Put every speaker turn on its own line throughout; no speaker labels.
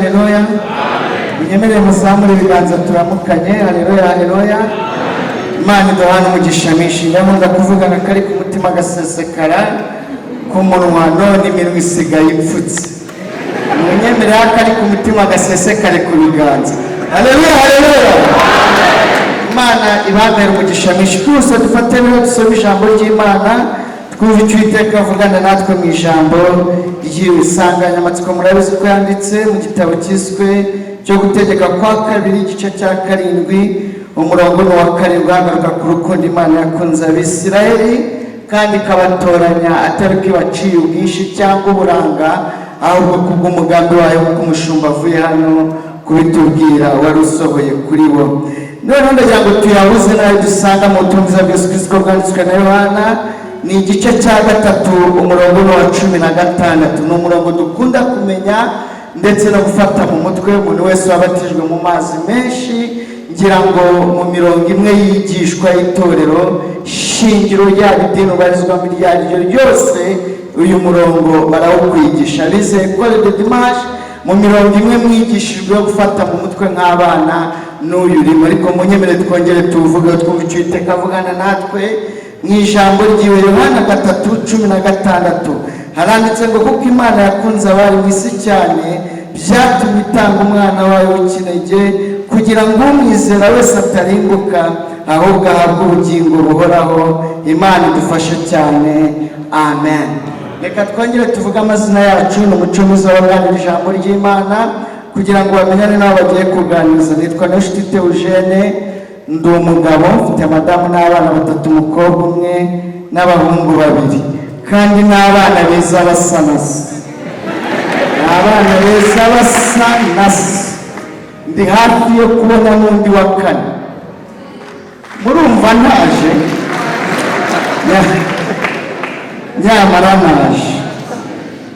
Haleluya. Munyemerere muzamure ibiganza turamukanye. Haleluya, haleluya. Imana iduhane umugisha mwinshi. Ndakunda kuvugana kari ku mutima gasesekara ku munwa none iminwa isigaye ipfutse. Munyemerere kari ku mutima gasesekare ku biganza. Haleluya, haleluya. Imana ibamere umugisha mwinshi. Twese dufatane dusome ijambo ry'Imana. Twumva icyo Uwiteka avugana natwe mu ijambo ry'insanganyamatsiko murabizi ko yanditse mu gitabo cyiswe cyo gutegeka kwa kabiri igice cya 7 umurongo wa 7 agaruka ku rukundo Imana yakunze Abisirayeli kandi ikabatoranya atari ko ibaciye ubwinshi cyangwa uburanga ahubwo kubw'umugambi wayo kumushumba avuye hano kubitubwira wari usohoye kuri bo. None ndagira ngo tuyabuze nayo dusanga mu butumwa bwa Yesu Kristo bwanditswe na Yohana ni igice cya 3 umurongo wa 16. Ni umurongo dukunda kumenya ndetse no gufata mu mutwe umuntu wese wabatijwe mu mazi menshi. Ngira ngo mu mirongo imwe yigishwa itorero shingiro rya idini ubarizwa muri ryo ryose uyu murongo barawukwigisha. Bize Ecole de Dimanche mu mirongo imwe mwigishijwe gufata mu mutwe nk'abana n'uyu urimo. Ariko munyemerere twongere tuvuge twumva icyo Uwiteka avugana natwe mu ijambo ry'iwe. Yohana 3:16 haranditse ngo kuko Imana yakunze abari mu isi cyane byatumye itanga umwana wayo w'ikinege kugira ngo umwizera wese atarimbuka ahubwo ahabwe ubugingo buhoraho. Imana idufashe cyane, amen. Reka twongere tuvuge amazina yacu. Ni umuco mwiza w'abaganira ijambo ry'Imana kugira ngo bamenyane n'abo bagiye kuganiriza. Nitwa Niyonshuti Theogene, ndi umugabo mfite madamu n'abana 3, umukobwa umwe n'abahungu 2 kandi n'abana beza basa nasi. Abana beza basa nasi. Ndi hafi yo kubona n'undi wa 4. Murumva naje nyamara naje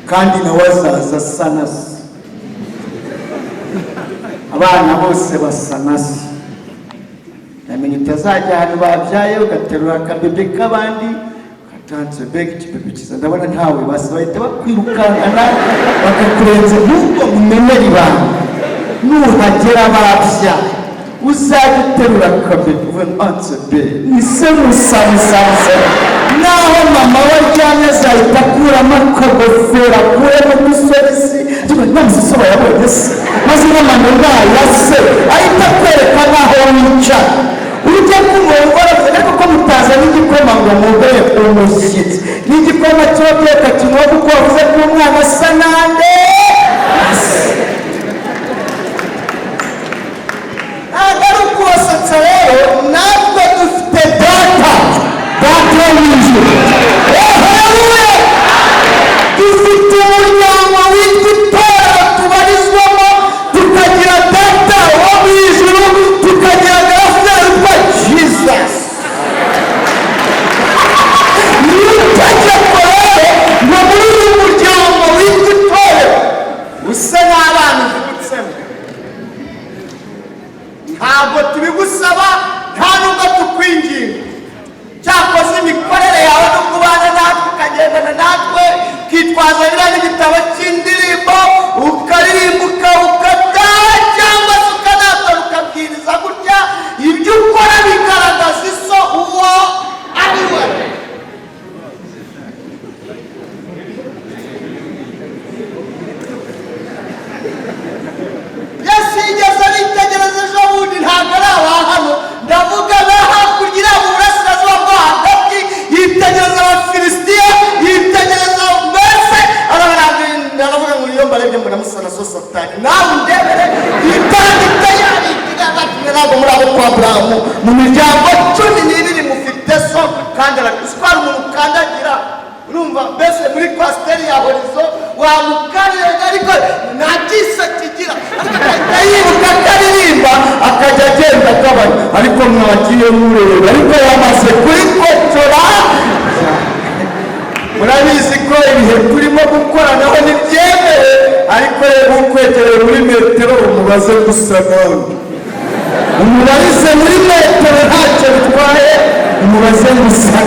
kandi nawe azaza asa nasi. Abana bose basa nasi. Namenye utazajya ahantu babyaye ugaterura akabebe k'abandi ugatanze bege ikibebe cyiza ndabona ntawe basi bahita bakwirukankana bakakurenza n'ubwo mumenera ibanga. Nuhagera babya uzajya uterura akabebe uve ntanze bege nise musamusanze naho mama we aryamye azahita akuramo akagofero akuremo n'isogisi ntamusoba yabonye se maze n'amano ngaya se ahita akwereka naho wicara. Ujya kumwongora ariko ko mutaza n'igikoma ngo mubere umushyitsi n'igikoma cy'abateka kinywa kuko wavuze ko umwana asa nande. Agaruka wasatsa rero natwe dufite data w'ijuru. Haleluya. Dufite umuryango witwa itorero tubarizwamo, tukagira data wo mu ijuru, tukagira gaferi witwa Jesus. Nitegeko rero ngo muri uyu muryango witwa itorero usa n'abana uvutsemo. Ntabwo tubigusaba nta nubwo tukwinginga. Cyakoze imikorere yawe no kubana natwe ukagendana natwe ukitwaza biriya n'igitabo cy'indirimbo ukaririmbuka ukataha cyangwa se ukanatora ukabwiriza gutya ibyo ukora bigaragaza iso uwo ari we. Yesu yigeze aritegereza ejo bundi ntabwo ari aho hano ndavuga no hakurya iriya mu burasirazuba bwo hagati yitegereza Abafilisitiya yitegereza mbese aravuga ngo iyo mbarebye mbona musa na so Satani nawe ndebere yitandika yaritigagatine ntabwo muri abo kwa Aburahamu mu miryango 12 mufite so kandi arakiswara umuntu ukandagira. Urumva mbese muri kwasiteri ya horizo wamukarire ariko nta kisa kigira yibuka akaririmba akajya agenda akabari ariko mwagiye mureba ariko yamaze kurikotora. Murabizi ko ibihe turimo gukoranaho ntibyemere ariko rero ukwegereye muri metero umubaze gusa nawe umubarize muri metero ntacyo bitwaye umubaze gusa.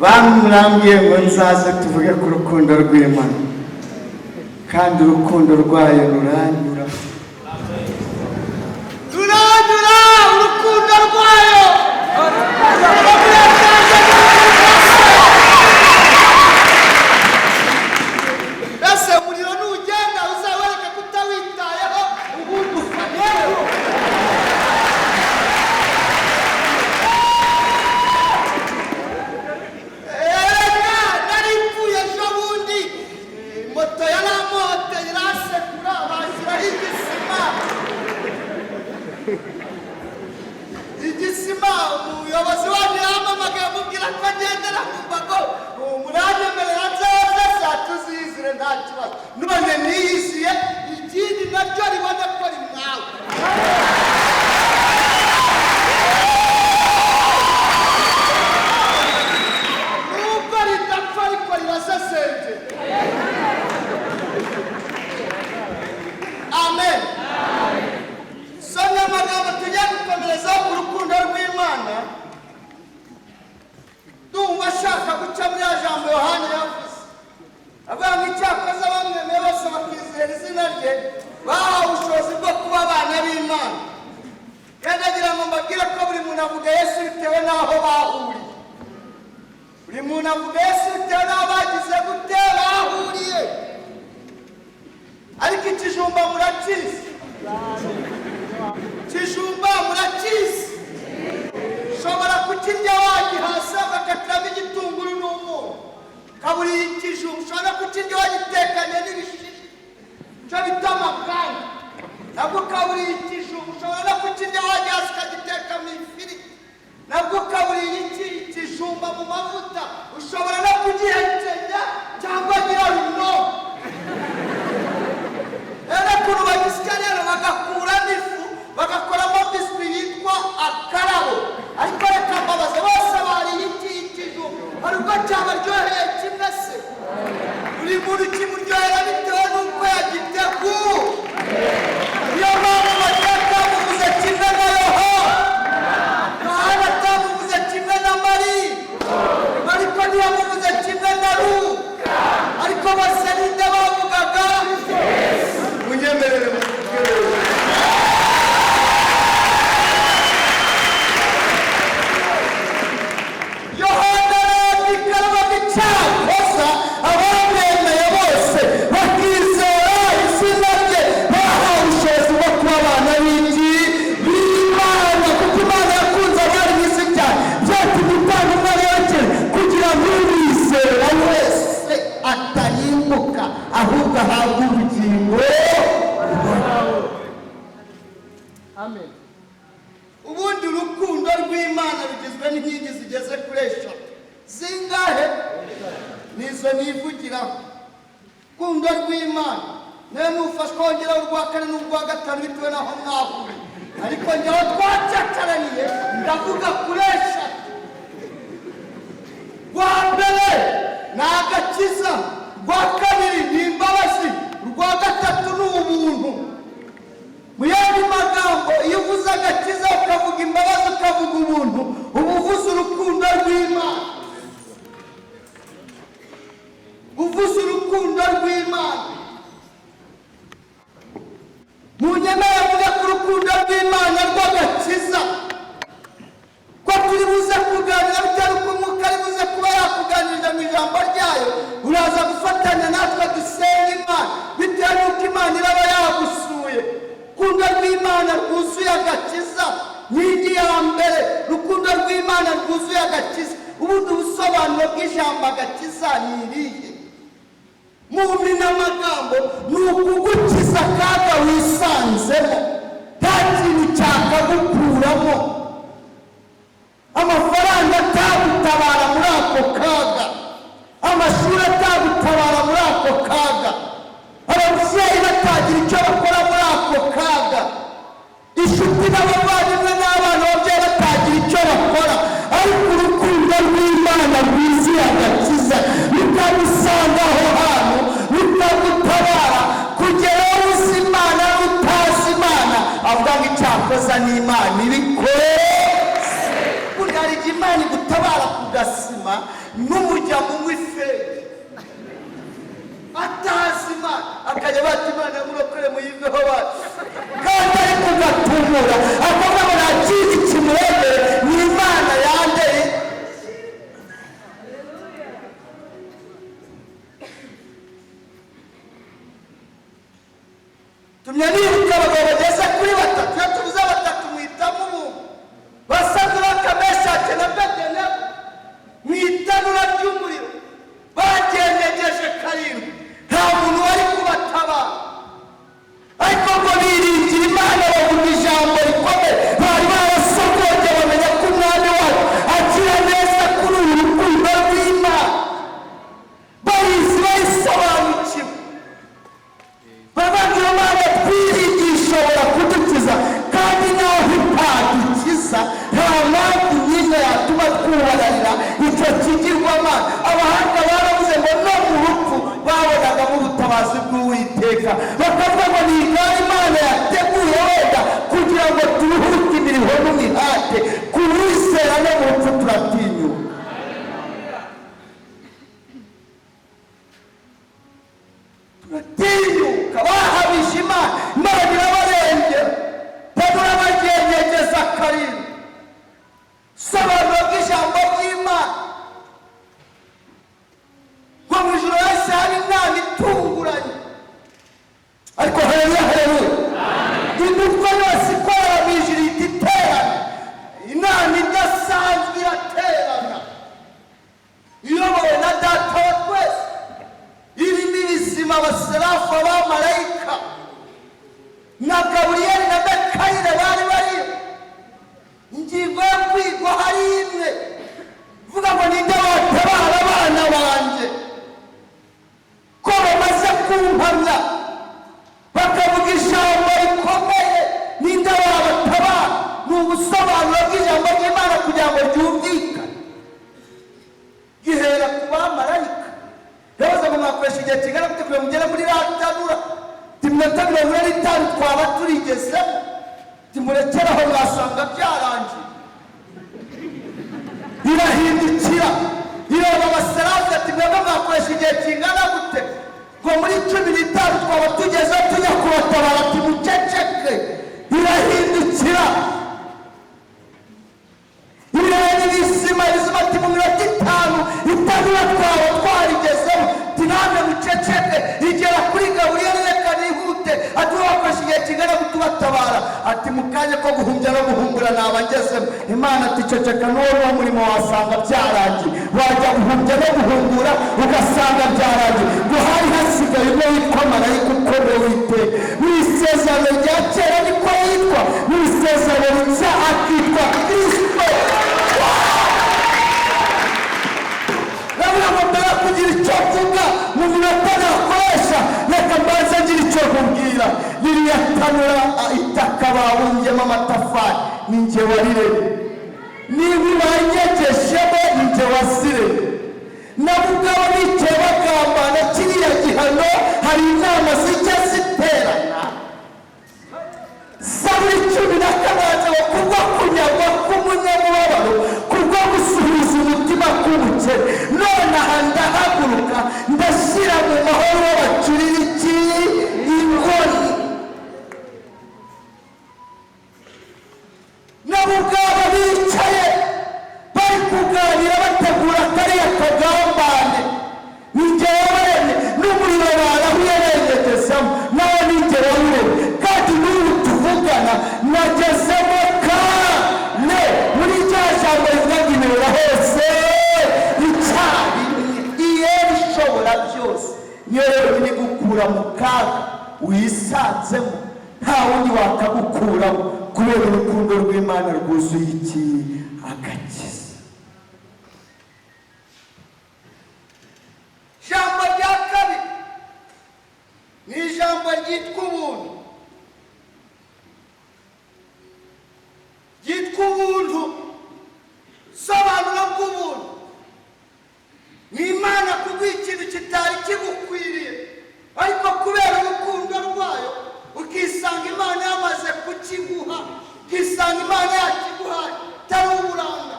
bamurambwiye ngo nzaze tuvuge ku rukundo rw'Imana, kandi urukundo rwayo ruranyura, urukundo rwayo ese umuriro nugenda uzawereka kutawitayeho ubundi ufaneho. Naripfuye ejo bundi, moto yaramote irasekura bashyiraho igisima. Umuyobozi wanyu yampamagaye amubwira ko agendera ku mbago, muranyemerera nzaze saa tuzizire nta kibazo. None niyisiye ikindi naryo ribone ko rimwawe. Nubwo ridapfa ariko rirasesenge. Amen. Somya amagambo tujya gukomerezaho ku rukundo rw'Imana. Ndumva ashaka guca muri ya jambo Yohana yavuze, avuga ngo icyakoze abamwemeye bose bakizera izina rye bahawe ubushobozi bwo kuba abana b'Imana. Kandi agira ngo mbabwire ko buri muntu avuga Yesu bitewe n'aho bahuriye. Buri muntu avuga Yesu bitewe n'aho bagize gute bahuriye. Ariko ikijumba murakizi, kijumba murakizi, ushobora kukirya wagihasa bagatiramo igitunguru n'umunyu, kaburiye ikijumba. Ushobora kukirya wagitekanye n'ibishishwa, cyo bita amakanda, nabwo kaburiye ikijumba. Ushobora no kukirya wagihasa ukagitekamo ifiriti, nabwo kaburiye ikijumba mu mavuta. Ushobora no kugihekenya cyangwa nyiraruno. Rero ukuntu bagisya rero bagakuramo ifu bagakoramo biswi yitwa akarabo. Ariko reka mbabaze, bose bariye ikijumba, hari ubwo cyabaryoheye kimwe se? Buri muntu kimuryohera bitewe n'uko yagiteguye. Niyo mpamvu bateka muvuze kimwe na Yohana, Yohana atamuvuze kimwe na Mariya, ariko ntiyamuvuze kimwe na Luka, ariko bose ninde bavugaga? Munyemerere mukugere. Yohana yandikamo icyakoza abamwemeye bose bakizera izina rye bahawe ubushobozi bwo kuba abana b'Imana, kuko Imana yakunze abari mu isi cyane byatumye itanga umwana w'ikene kugira ngo umwizera wese atarimbuka ahubwo ahabwe ubugingo. Amen. Ubundi urukundo rw'Imana rugizwe n'inkingi zigeze kuri eshatu. Zingahe? Nizo nivugiraho. Urukundo rw'Imana nawe nufashwa wongera urwa kane n'urwa gatanu bitewe n'aho mwahuriye, ariko njyewe twacyacaraniye ndavuga kuri eshatu. Rwa mbere ni agakiza, rwa kabiri ni imbabazi, rwa gatatu ni ubuntu. Mu yandi magambo, iyo uvuze agakiza ukavuga imbabazi ukavuga ubuntu, uba uvuze urukundo rw'Imana. Uvuze urukundo rw'Imana. Munyemere avuga ku rukundo rw'Imana rw'agakiza, ko turi buze kuganira bitari ko Umwuka ari buze kuba yakuganirira mu ijambo ryayo. Uraza gufatanya natwe dusenga Imana bitewe n'uko Imana iraba yagusuye. Urukundo rw'Imana rwuzuye agakiza, nkingi ya mbere. Urukundo rw'Imana rwuzuye agakiza. Ubundi ubusobanuro bw'ijambo agakiza ni irihe? Mu mpinamagambo ni ukugukiza akaga wisanzemo, nta kintu cyakagukuramo. Amafaranga atagutabara muri ako kaga, amashuri atagutabara muri ako kaga, ababyeyi batagira icyo bakora muri ako kaga, inshuti n'abavandimwe n'abana babyeyi batagira icyo bakora. Ariko urukundo rw'Imana rwuzuye agakiza rukagusanga aho hantu, rukagutabara kugera aho uzi Imana n'utazi Imana. Avuga ngo icyakoza n'Imana ibikora. Burya hari igihe Imana igutabara gasima n'umujya munywa iferi atazima akajya bati Imana murokore muyiveho bati kandi ari kugatumura akavuga ngo nta kindi kimurebere ni Imana yandeye. Tumye nibuka abagabo bageze kuri batatu, iyo tubuze batatu mwitamo umuntu basaza bakameshake na Bedene mu itanura ry'umuriro bagenyegeje karindwi, nta muntu wari kubatabara, ariko ngo biringira Imana bavuga ijambo rikomeye, bari barasokoje bamenya ko umwami wabo agira neza kuri uru rukundo rw'Imana, barizi bayisobanukiwe, babagira Imana twiringiye ishobora kudukiza, kandi naho itadukiza nta mpamvu nyine yatuma twubabarira icyo kigirwamana. Abahanga baravuze ngo no mu rupfu babonagamo ubutabazi bw'Uwiteka, bakavuga ngo ni igare Imana yateguye wenda kugira ngo turuhuke imirimo n'imihate, kuwizera no mu rupfu turatinyuka. Turatinyuka, bahabije Imana, Imana irabarengera, babura bagenyegeza karindwi. Sobanura bw'ijambo ry'Imana ngo mu ijoro hose hari inama itunguranye, ariko haleluya haleluya, imitwe yose ikorera mu ijuru ihita iterana, inama idasanzwe iraterana iyobowe na Data wa twese, irimo ibizima, abaserafu, abamarayika na Gaburiyeli na Mikayeli bari bariyo. Ingingo yo kwigwa hari imwe vuga ngo ninde watabara abana banjye ko bamaze kumpamya bakavuga ijambo rikomeye, ninde wabatabara? Ni ubusobanuro bw'ijambo ry'Imana kugira ngo ryumvikane, gihera ku bamarayika. Yahoze ngo mwakoresha igihe kingana gute kugira ngo mugere muri ratanura? Iminota 45 twaba turigezemo, timurekeraho mwasanga byarangiye. Irahindukira ireba abaserafu ati mwebwe mwakoresha igihe kingana gute? Ngo muri 15 twaba tugeze tujya kubatabara, ati muceceke. Irahindukira ireba ibizima ati mu minota 5 itanura twaba twarigezemo, ati namwe muceceke. Igera kuri Gaburiyeli reka nihute, ati wakoresha igihe kingana gute ubatabara? Ati mu kanya ko guhumbya no guhumbura nabagezemo. Imana ati ceceka, n'uwo murimo wasanga byarangiye, wajya guhumbya no guhumbura ugasanga byarangiye. ngo hari hasigaye umwe witwa marayika ukomeye w'Uwiteka, mu isezerano rya kera niko yitwa, mu isezerano rishya akitwa Kristo. Nabura ngo mbere kugira icyo mvuga mu minota nakoresha, reka mbanze ngira icyo nkubwira. Ririya tanura itaka babumbyemo amatafari ni njye wariremye, niba ubanyegeshemo ni njye waziremye. Nabo ubwabo bicaye bagambana kiriya gihano, hari inama zijya ziterana. Zaburi 14 kubwo kunyagwa k'umunyamubabaro, kubwo gusuhuza umutima k'umukene, none aha ndahaguruka ndashyira mu mahoro bacurira iki inkoni. Nabo ubwabo bicaye bari kuganira bategura kariya kagambane, ni njye waremye, n'umuriro barahuye benyegezamo, nawe ni njye waremye, kandi n'ubu tuvugana nagezemo kane muri rya jambo rivuga ngo imiriro hose icyarimwe. Iyeri ishobora byose niyo rero iri gukura mu kaga wisanzemo, nta wundi wakagukuramo, kubera urukundo rw'Imana rwuzuye iki agakiza. Ijambo rya kabiri ni ijambo ryitwa ubuntu. Ryitwa ubuntu, sobanura bw'ubuntu ni Imana kuguha ikintu kitari kigukwiriye, ariko kubera urukundo rwayo ukisanga Imana yamaze kukiguha, ukisanga Imana yakiguhaye, tari uburanga.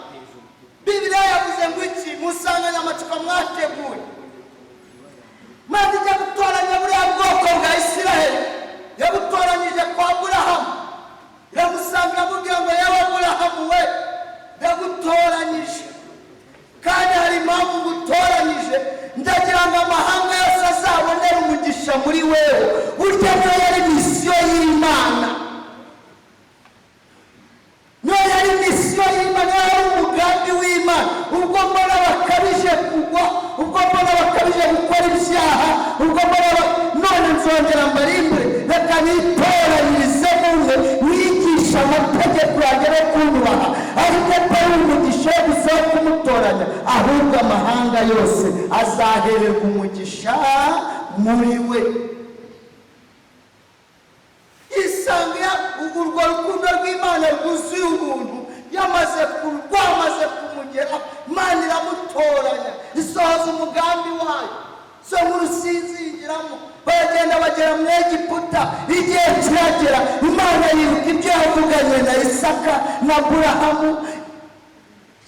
nyamaswa mwateguye. Maze ijya gutoranya buriya bwoko bwa Isiraheli, yabutoranyije kwa Aburahamu, iramusanga iramubwira ngo yewe Aburahamu we, ndagutoranyije kandi hari impamvu ngutoranyije, ndagira ngo amahanga yose azabonere umugisha muri wewe. Burya niyo yari misiyo y'Imana, niyo yari misiyo y'Imana, niyo yari umugambi w'Imana. Ubwo mbona bakabije kugwa, ubwo mbona bakabije gukora ibyaha, ubwo mbona none nzongera mbarimbure, reka nitoranyirize mumwe wigisha amategeko yanjye no kunyubaha, ariko atari umugisha wo gusa wo kumutoranya, ahubwo amahanga yose azahererwa umugisha muri we. Isanga urwo rukundo rw'Imana rwuzuye ubuntu rwamaze kumugera, Imana iramutoranya, isohoza umugambi wayo. So murusinzingiramo baragenda bagera mu Egiputa, igihe kiragera Imana yibuka ibyo yavuganye na Isaka na Aburahamu,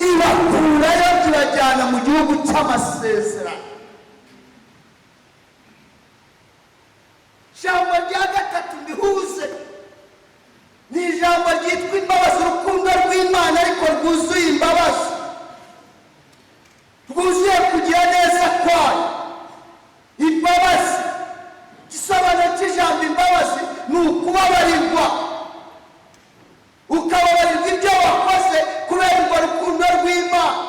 ibakurayo ibajyana mu gihugu cy'amasezerano. Ijambo rya gatatu ndihuze ni ijambo ryitwa imbabazi. Urukundo rw'Imana ariko rwuzuye imbabazi, rwuzuye kugira neza kwayo. Imbabazi, igisobanuro cy'ijambo imbabazi ni ukubabarirwa, ukababarirwa ibyo wakoze kubera urwo rukundo rw'Imana.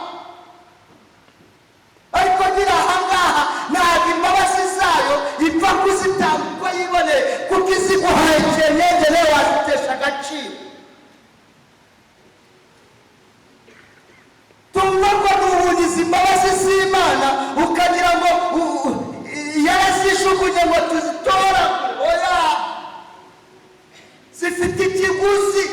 Ariko nyiri ahangaha ntabwo imbabazi zayo ipfa kuzitanga uko yiboneye, kuko iziguhaye cyenenge nawe wazitesha agaciro. Tumva ko nubugize imbabazi z'Imana ukagira ngo yarazishukunye ngo tuzitora. Oya, zifite ikiguzi,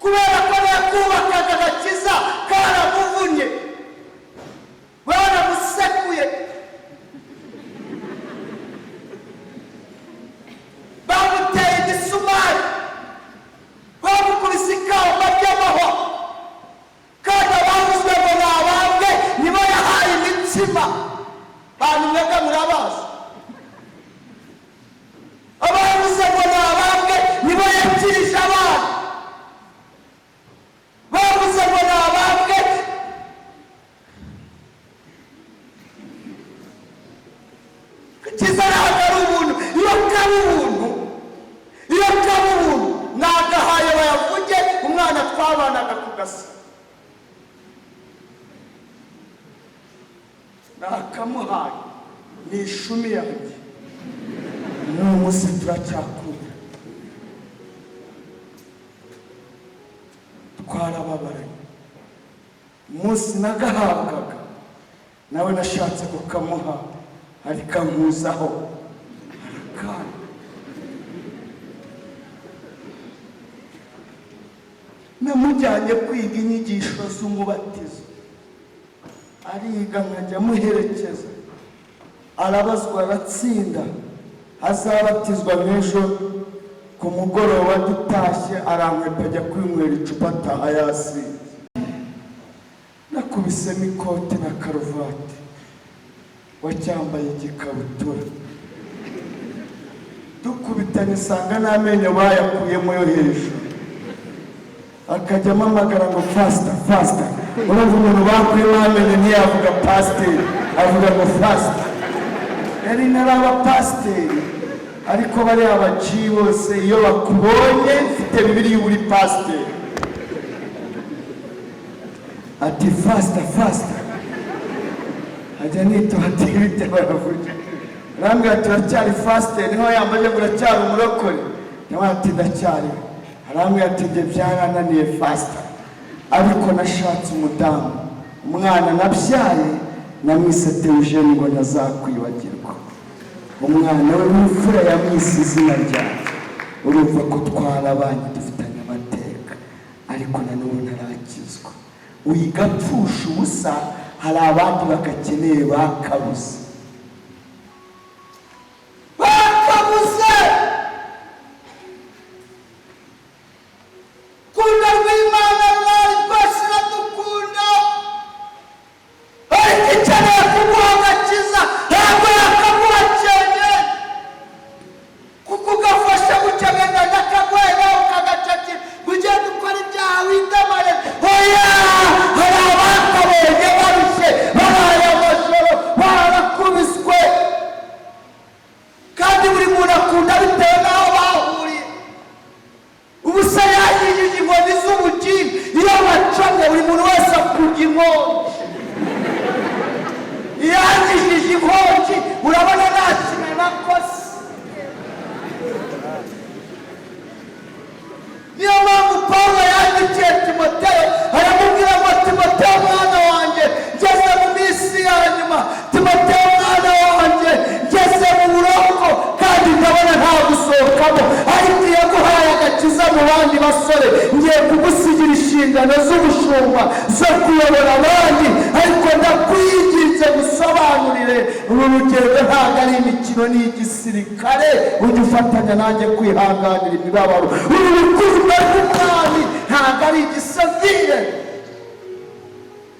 kubera ko yakubakaga agakiza karamuvunye, baramusekuye, bamuteye igisumari, bamukubise ikamba ry'amahwa, kandi abavuzwe ngo ni abambwe nibo yahaye imitsima. Bantu mwebwe murabazi, abavuze ngo ni abambwe nibo yakirije abana, bavuze ngo ni abambwe kiza ntabwo ari ubuntu. Iyo kaba ubuntu, iyo kaba ubuntu nagahaye bayavuge umwana twabanaga ku gasi, nakamuhaye ni ishumi yanjye, n'uyu munsi turacyakura, twarababaranye. Umunsi nagahabwaga nawe nashatse kukamuha, ariko ankuzaho arakana. Namujyanye kwiga inyigisho z'umubatizo, ariga nkajya amuherekeza, arabazwa aratsinda, azabatizwa n'ejo ku mugoroba dutashye arankwepa ajya kwinywera icupa ataha yasinze. Nakubisemo ikote na karuvati, wacyambaye igikabutura, dukubitanye nsanga n'amenyo bayakuyemo yo hejuru, akajya amamagara ngo fasita fasita. Urumva umuntu bakuyemo amenyo ntiyavuga pasiteri, avuga ngo fasita. Yari naraba pasiteri, ariko bari abaciyi bose iyo bakubonye mfite Bibiliya uri pasiteri, ati fasita fasita, ajya nitohatira ibyo baravuga. Arambwira ati uracyari fasiteri? Niho yambaye ngo uracyari umurokore? Nawe ati ndacyari. Arambwira ati ibyo byarananiye fasita, ariko nashatse umudamu, umwana nabyaye namwise Theogene ngo ntazakwibagirwa. Umwana we w'imfura yamwise izina ryanjye. Urumva ko twarabanye dufitanye amateka, ariko nanone ntarakizwa. Uyigapfusha ubusa, hari abandi bagakeneye bakabuze. Kunda rw'Imana mwari rwose iradukunda. inkoni z'ubugingo iyo bacanye buri muntu wese akurya inkongi. Iyo yangishije inkongi urabona nta kintu nakoze. Niyo mpamvu Pawulo yandikiye Timoteyo aramubwira ngo Timoteyo mwana wanjye ngeze mu minsi ya nyuma, Timoteyo mwana wanjye ngeze mu buroko kandi ndabona nta gusohokamo, ariko iyo guhaye agakiza mu bandi basore ngiye kugusigira inshingano z'ubushumba zo kuyobora abandi, ariko ndakwinginze gusobanurire uru rugendo ntabwo ari imikino ni igisirikare, ujye ufatanya nanjye kwihanganira imibabaro. Uru rukundo rw'umwami ntabwo ari igisivire,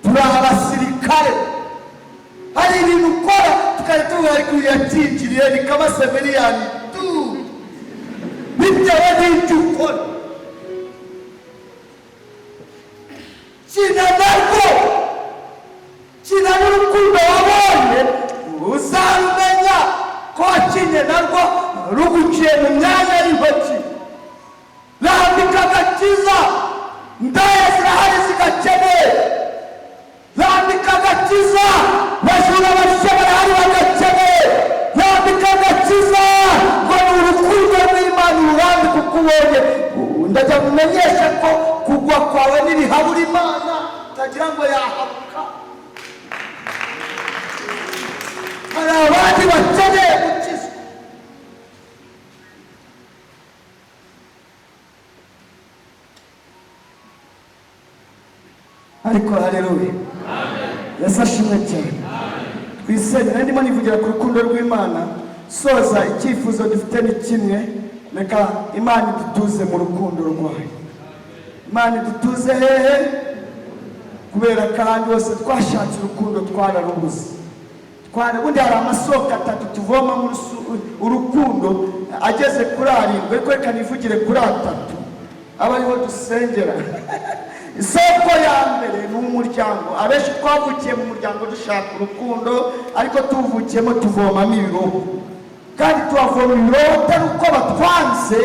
turi abasirikare. Hari ibintu ukora tukari tubaye kuyakingiriye bikaba severiyani tu bitewe n'ibyo ukora. Kina narwo, kina n'urukundo wabonye uzarumenya ko wakinye narwo ruguciye mu myanya y'intoki. Rambika agakiza, ndaya zirahari zigakeneye. Rambika agakiza, bajura bashe barahari bagakeneye. Rambika agakiza ngo ni urukundo rw'Imana ururambika uko ubonye. Ndajya kumenyesha ko kugwa kwawe n'ibihabura Imana utagira ngo yahabuka. Hari abandi bakeneye gukizwa. Ariko haleluya, Yesu ashimwe cyane. Twisenge, ndimo nivugira ku rukundo rw'Imana. Soza icyifuzo dufite ni kimwe, reka Imana idutuze mu rukundo rwayo. Imana idutuze hehe? Kubera kandi hose twashatse urukundo twararubuze. Ubundi hari amasoko atatu tuvoma muri urukundo ageze kuri arindwi, ariko reka nivugire kuri atatu aba ariho dusengera. Isoko ya mbere ni umuryango. Abenshi twavukiye mu muryango dushaka urukundo, ariko tuvukiyemo tuvomamo ibiroho, kandi tuhavoma ibiroho atari uko batwanze,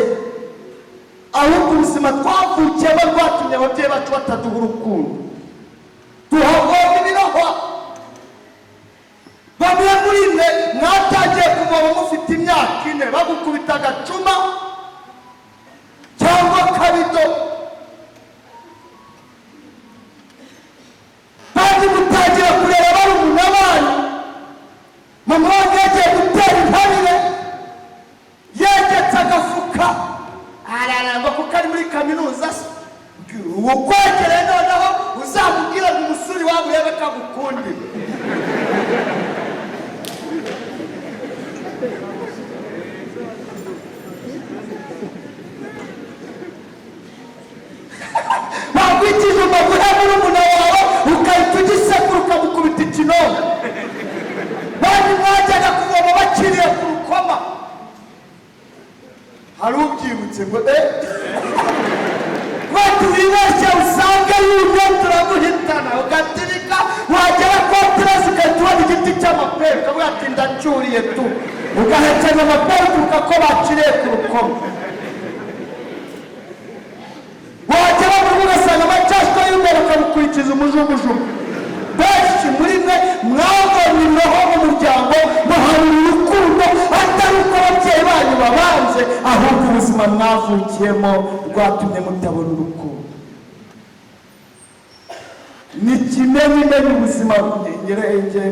ahubwo ubuzima twavukiyemo rwatumye ababyeyi bacu bataduha urukundo. Tuhavoma ibiroho. Bamwe muri mwe mwatagiye kuvoma mufite imyaka 4 bagukubita agacuma cyangwa kabido, kandi mutagira kureba barumuna banyu. Mama wanjye yagiye gutera intabire yegetse agafuka ararangwa kuko ari muri kaminuza. Ukwegere noneho uzamubwira ngo umusuri wabo urebe ko agukunde. Wagwikije umugore n'umuna wawe ukahita ugisekura ukamukubita ikinono. Bandi mwajyaga kuvoma bakiriye ku rukoma. Hari ubyibutse ngo watu wibeshye usange yumye turamuhitana ugatirika, wagera kwa Teresa ukatubona igiti cy'amapera ukavuga ati ndacyuriye tu, ugahekenya amapera uvuga ko bakiriye ku rukoma. Wagera mu rugo ugasanga amacashwa y'imbere ukabukurikiza umujugujugu. Benshi muri mwe mwabonye ibiroho mu muryango, muhabura urukundo atari uko ababyeyi banyu babanze, ahubwo ubuzima mwavukiyemo rwatumye mutabona urukundo. Ni kimenyimenyi ubuzima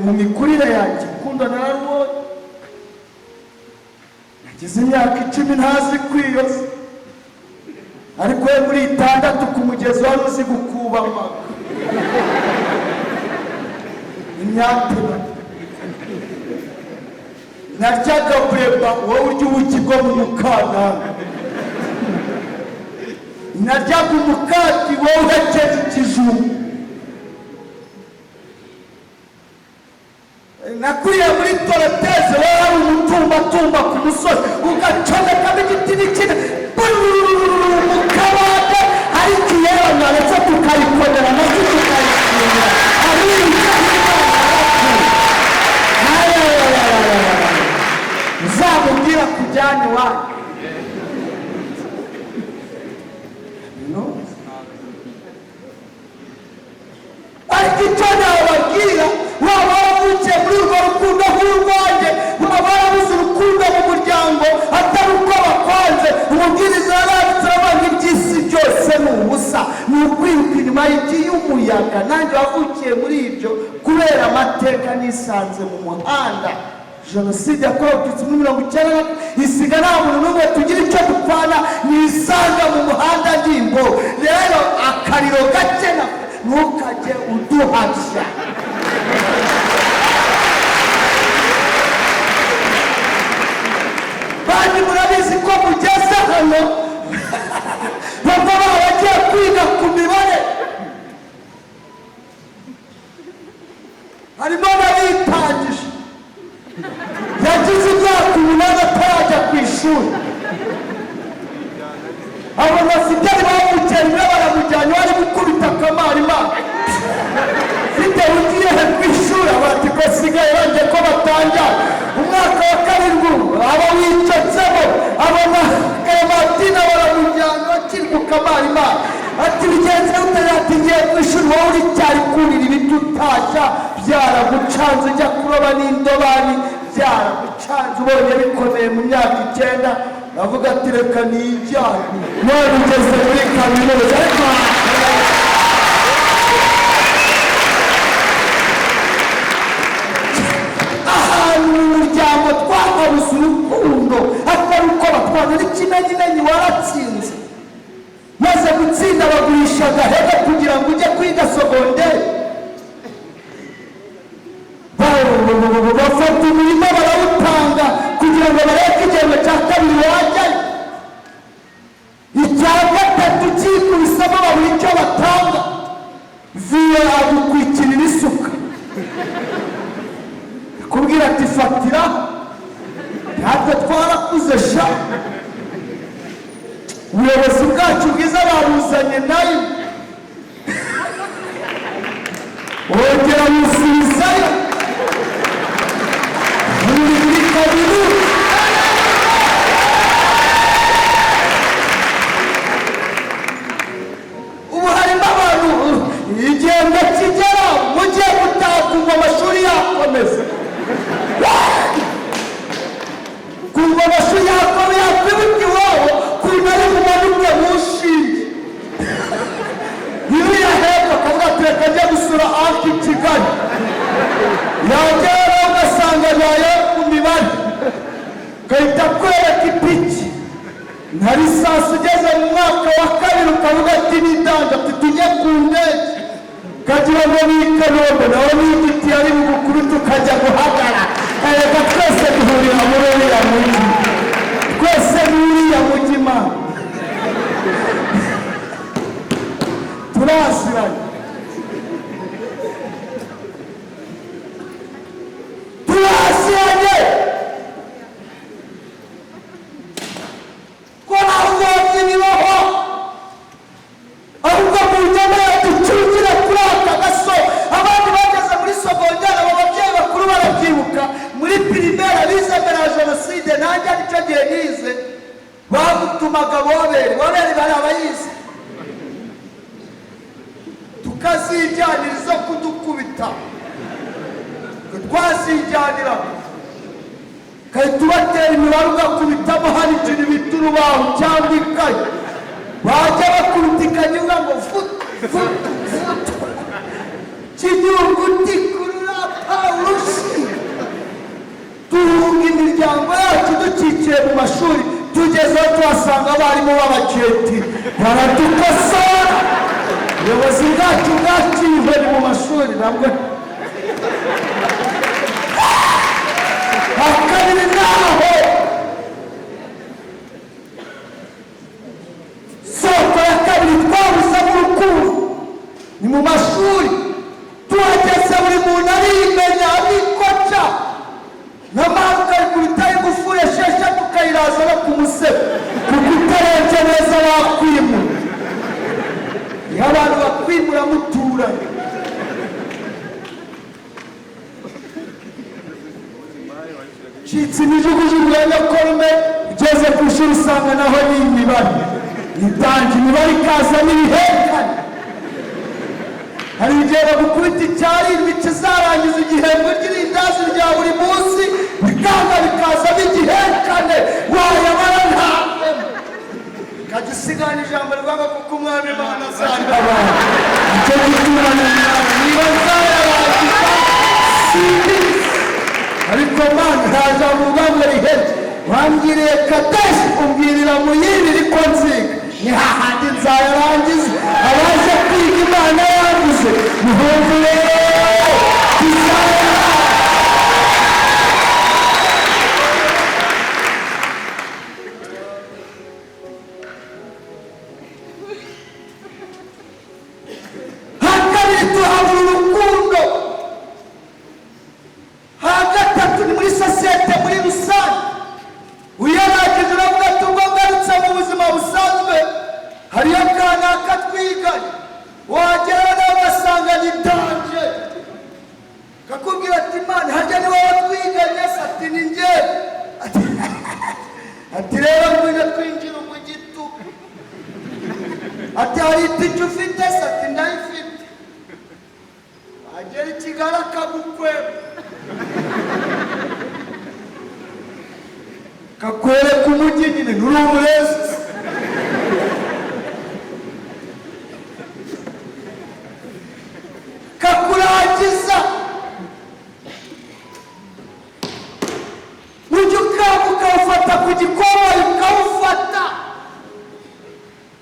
mu mikurire yanjye urukundo nararubonye. Nagize imyaka 10 ntazi kwiyoza, ariko we muri 6 ku mugezi wari uzi gukuba amaga. Imyaka naryaga bureba wowe urya ubuki bwo mu mukanana, naryaga umukati wowe uhekenya ikijumba. Nakuriye muri Toroteze wowe hari umutumbatumba ku musozi ugacomekamo igiti n'ikindi mu kabande, ariko iyo naretse tukayikorera nacyo tukayishimira. Uzamubwira kujyana iwanyu. n'umuyaga nanjye wavukiye muri ibyo kubera amateka nisanze mu muhanda. Jenoside yakorewe Abatutsi muri 1990 isiga nta muntu n'umwe tugira icyo dupfana nisanga mu muhanda ndimbo. Rero akariro gake ntukajye uduhashya. Bandi murabizi ko mugeze hano bava bagiye kwiga ku mibare, harimo n'abitangije yagize imyaka 8 atarajya ku ishuri. abo basitari bamujyanye baramujyanye bari gukubita akamarima fite ugiye ku ishuri abati ko sigaye banje ko batanja umwaka wa 7 aba wicotsemo abona Kamatina baramujyana bakiri ku kamarima ati bigenze utaratingiye ku ishuri wowe uri cyari kurira ibiti utasha byaragucanze ujya kuroba n'indobani byaragucanze ubonye bikomeye mu myaka 9 navuga ati reka nijyane none ugeze muri kaminuza. Ahantu mu muryango twahabuze urukundo atari uko batwana n'ikimenyimenyi waratsinze maze gutsinda bagurisha agahega kugira ngo ujye kwiga sogonderi. Bafata umurimo barawutanga kugira ngo bareke igihembwe cya 2 wajyayo, icya 3 kikubisamo babura icyo batanga. Viye agukwikirira isuka kubwira ati fatira natwe twarakuze sha. Ubuyobozi bwacu bwiza babuzanye nayo wongera wisubizayo muri kaminuza. Ubu harimo abantu igihembwe kigera mugiye gutaha kumva amashuri yakomeza, kumva amashuri yakomeza yakwibuka iwabo kuntu ari bumanuke mu nshinge iyo yaheka akavuga ati reka njye gusura anti Kigali, yagera ugasanga yaye ku mibare gahita kwereka ipiki nka lisansi ugeze mu mwaka wa 2 ukavuga ati nidanje ati tujye ku ndege kagira ngo nikanombe nawe n'igiti yari bugukuru tukajya guhagara reka twese duhurira muri uriya mujyi, twese muri uriya mujyi mana turaziranye ko ntabwo nibaho ahubwo mu njyana yaducungira kuri aka gaso. Abandi bageze muri sogonderi abo babyeyi bakuru barabyibuka muri pirimeri abize mbere ya Jenoside nanjye nicyo gihe nize bamutumaga boberi bari abayize tukazijyanira izo kudukubita twazijyanira kahita ubatera imibare ugakubitamo hari ikintu bita urubaho cyangwa ikayi bajya bakubita ikanyuga ngo futu kinyuguti kurura pawushi. Duhunga imiryango yacu dukikiye mu mashuri tugezeho tuhasanga abarimu b'abaketi baradukosora. Ubuyobozi bwacu bwaciwe mu mashuri nabwo akabiri naho soko ya kabiri twabuzamo urukundo ni mu mashuri. Tuhageze buri muntu arimenya abikoca n'amazi ukayikubita y'ingufuri esheshatu ukayiraza no ku musego kuko utarebye neza wakwimura. Iyo abantu bakwimura muturanye citse imijugujugu ya nyokorume ugeze ku ishuri usanga naho ni imibare itanga imibare ikaza n'ibihekane. Hari igihe bagukubita icyarindwi kizarangiza igihembwe ry'irindazi rya buri munsi bikanga bikazamo igihekane wayabara ntahemo ukajya usigana ijambo rwanga kuko umwami Imana azandabara. nicyo gituma niba nzayarangiza simbizi, ariko Mana nta jambo ubwambwe rihebye wambwiriye Kadeshi umbwirira mu yindi riko nziga, ni hahandi nzayarangiza. Abaje kwiga Imana yavuze muhumvu rero hakabiri tuhabura urukundo, hagatatu ni muri sosiyete muri rusange. Uyarangije uravuga ati ubwo ngarutse mu buzima busanzwe hariyo kanaka twiganye, wagera nawe ugasanga ni danje, kakubwira ati Imana harya ni wowe twiganye? Ati ni njye. Ati rero ngwino twinjira mu gitugu. Ati hari itike ufite? Ati ndayifite. Agera i Kigali akagukweba, kakwereka umujyi nyine nturi umurezi. Kakurangiza ujya ukabuka ukawufata ku gikoboyi ukawufata.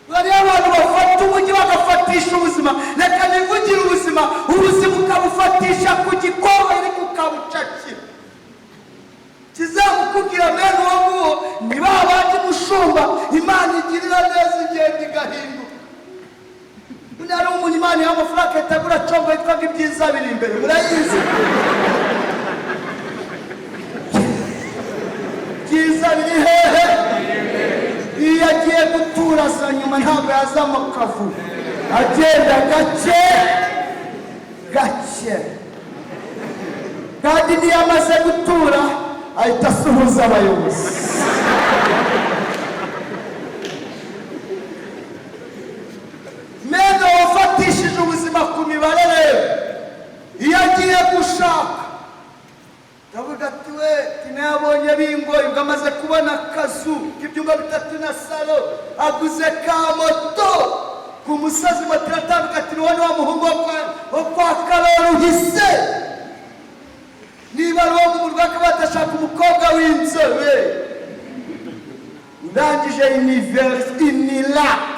Bariya abantu bafata umujyi bagafatisha ubuzima, reka nivugire ubuzima, ubuzima ukabufatisha ku gikoboyi ariko ukabucakira. Kizamukubwira mwene uwo nguwo ni ba bandi mushumba Imana igirira neza igenda igahinduka. Ari umuntu Imana yaha amafaranga itagura congo yitwaga ibyiza biri imbere, murayizi? Byiza biri hehe? Iyo agiye gutura sa nyuma ntabwo yazamo kavu, agenda gake gake, kandi niyo amaze gutura ahita asuhuza abayobozi. Mene wafatishije ubuzima ku mibare rero, iyo agiye gushaka ndavuga ati we tinayabonye bingoye, ubwo amaze kubona akazu k'ibyumba 3 na salo, aguze ka moto ku musozi, moto iratambuka ati niwo ni wa muhungu wo kwa Karoli uhise. Niba ari uwo mu murwa akaba atashaka umukobwa w'inzobe urangije university inilaki.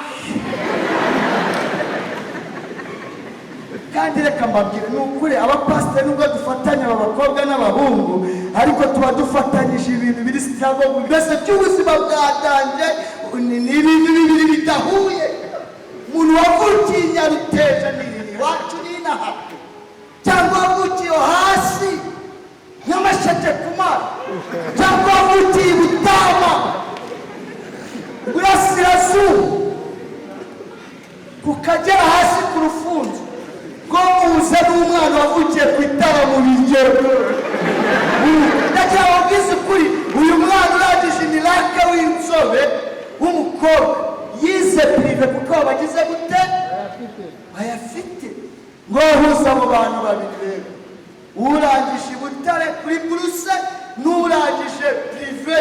Kandi reka mbabwire ni ukuri, abapasiteri nubwo dufatanya aba bakobwa n'abahungu, ariko tuba dufatanyije ibintu biri sitabo bimeze by'ubuzima bwadanje, ni ibintu bibiri bidahuye. Umuntu wavukiye i Nyaruteja n'iriri iwacu n'inaha, cyangwa wavukiye hasi Nyamasheke ku Mara, cyangwa wavukiye i Butama Burasirazuba ku Kagera hasi ku Rufunzo, ko muze n'umwana wavukiye ku Itara mu Biryogo. Ndagira wabwize ukuri, uyu mwana urangije inilake w'inzobe w'umukobwa yize prive kuko bagize gute bayafite. Ngo huza abo bantu babiri rero, urangije i Butare kuri buruse n'urangije prive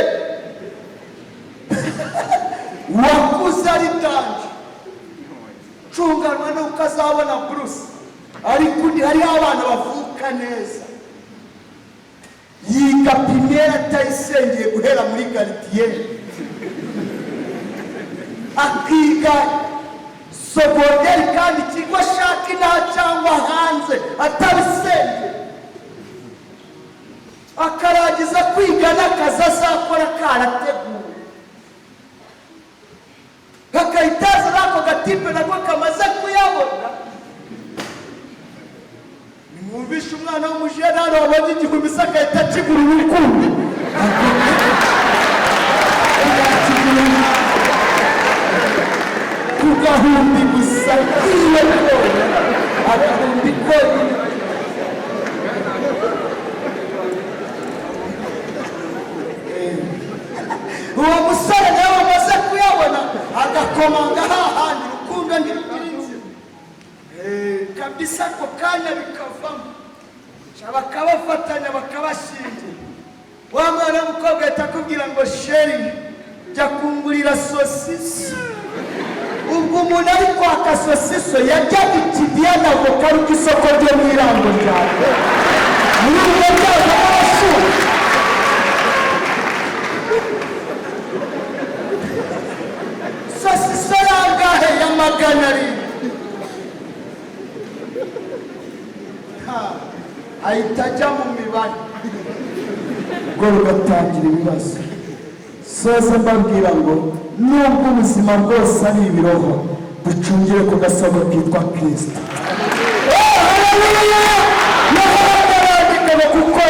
wakuze ari danje, cunganwa nuko azabona buruse. Ariko hariho abana bavuka neza, yiga pirimeri atayisengeye guhera muri garidiyeni, akiga sogonderi kandi ikigo ashaka inaha cyangwa hanze atabisengeye, akarangiza kwiga n'akazi azakora karateguwe, kakahitaza n'ako gatipe nako kamaze kuyabona. Nimwumvishe umwana w'umujenari wabonye igihumbi se agahita akigura urukundo, ku gahumbi gusa kiwe konyine, agahumbi konyine. Uwo musore nawe amaze kuyabona agakomanga hahandi urukundo ntirugira inzira kabisa, ako kanya bikavamo, bakabafatanya bakabashingira. Wa mwana w'umukobwa ahita akubwira ngo sheri jya kungurira sosisi. Ubwo umuntu ari kwaka sosiso yajyaga ikidiyana avoka ku isoko ryo mu irango ryawe muri ubwo bwoko bw'amashuri. Sosiso yangahe ya magana arindwi ahita ajya mu mibare ubwo rugatangira ibibazo. Soza mbabwira ngo nubwo ubuzima bwose ari ibiroho ducungire ku gasabo kitwa Kristo. Kuko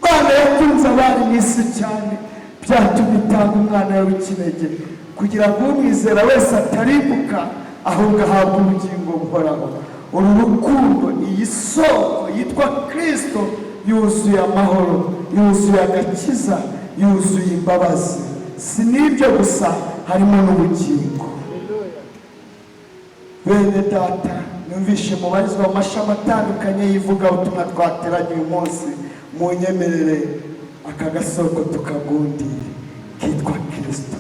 Bwana yakunze abari n'isi cyane byatumye itanga umwana we w'ikinege kugira ngo umwizera wese atarimbuka ahubwo ahabwe ubugingo buhoraho. Uru rukundo, iyi soko yitwa Kristo, yuzuye amahoro, yuzuye agakiza, yuzuye imbabazi. Si n'ibyo gusa, harimo n'ubugingo. Bene data, numvishe mubarizwa mu mashami atandukanye y'ivugabutumwa twateranye uyu munsi. Munyemerere aka gasoko tukagundire kitwa Kristo.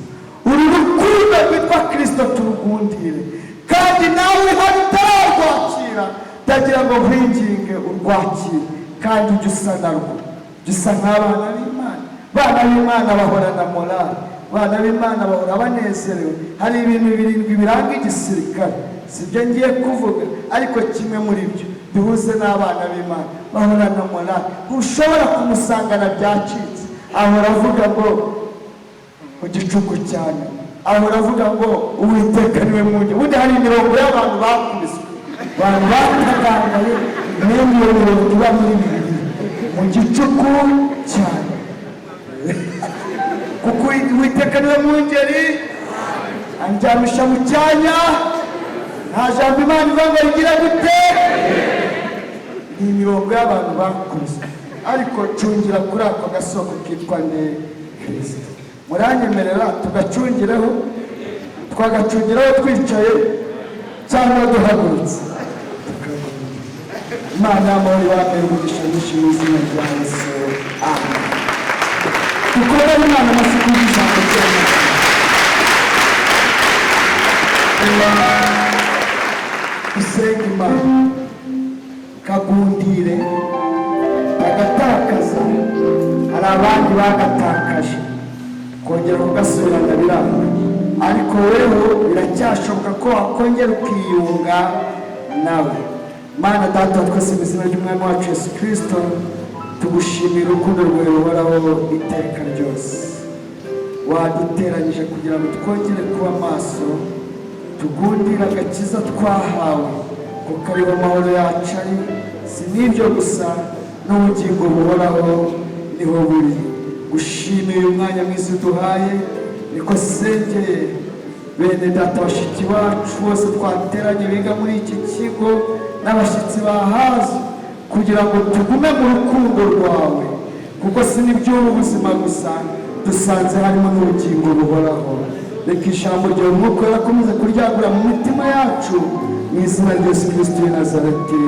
Uru rukundo rwitwa Kristo turugundire, kandi nawe hari utararwakira ndagira ngo nkwinginge urwakire kandi ujye usa narwo, ujye usa nk'abana b'Imana. Abana b'Imana bahorana morale, abana b'Imana bahora banezerewe. Hari ibintu birindwi biranga igisirikare, sibyo ngiye kuvuga, ariko kimwe muri byo duhuze n'abana b'Imana bahorana morale. Ntushobora kumusangana byacitse, ahora avuga ngo mu gicuku cyane, ahora avuga ngo Uwiteka niwe munjye. Ubundi hari imirongo y'abantu bakubiswe, abantu batagangaye, niyo mirongo iba muri Bibiliya, mu gicuku cyane. Kuko Uwiteka niwe mungeri, andyamisha mu cyanya, nta jambo Imana ivuga ngo rigira gute. Ni imirongo y'abantu bakubiswe, ariko cungira kuri ako gasoko kitwa Kristo. Muranyemerera tugacungireho, twagacungiraho twicaye cyangwa duhagurutse. Imana y'amahoro ibamere umugisha mwinshi mu izina rya Yesu, amen. Dukorere Imana amasiku y'ijambo ry'Imana. Usenge Imana kagundire agatakaza, hari abandi bagatakaje kongera ugasubirana biranga, ariko wewe biracyashoboka ko wakongera ukiyunga nawe. Mana Data twese mu izina ry'Umwami wacu Yesu Kristo, tugushimira urukundo rwawe ruhoraho iteka ryose. Waduteranyije kugira ngo twongere kuba maso, tugundire agakiza twahawe, kuko ariho amahoro yacu ari. Si n'ibyo gusa, n'ubugingo buhoraho niho buri. Gushimiye umwanya mwiza uduhaye, niko sengeye bene data bashiki bacu bose twateranye biga muri iki kigo n'abashyitsi bahazi, kugira ngo tugume mu rukundo rwawe, kuko si n'iby'ubu buzima gusa, dusanze harimo n'ubugingo buhoraho. Reka ijambo ryawe Mwuka wera akomeze kuryagura mu mitima yacu, mu izina rya Yesu Kristo w'i Nazareti.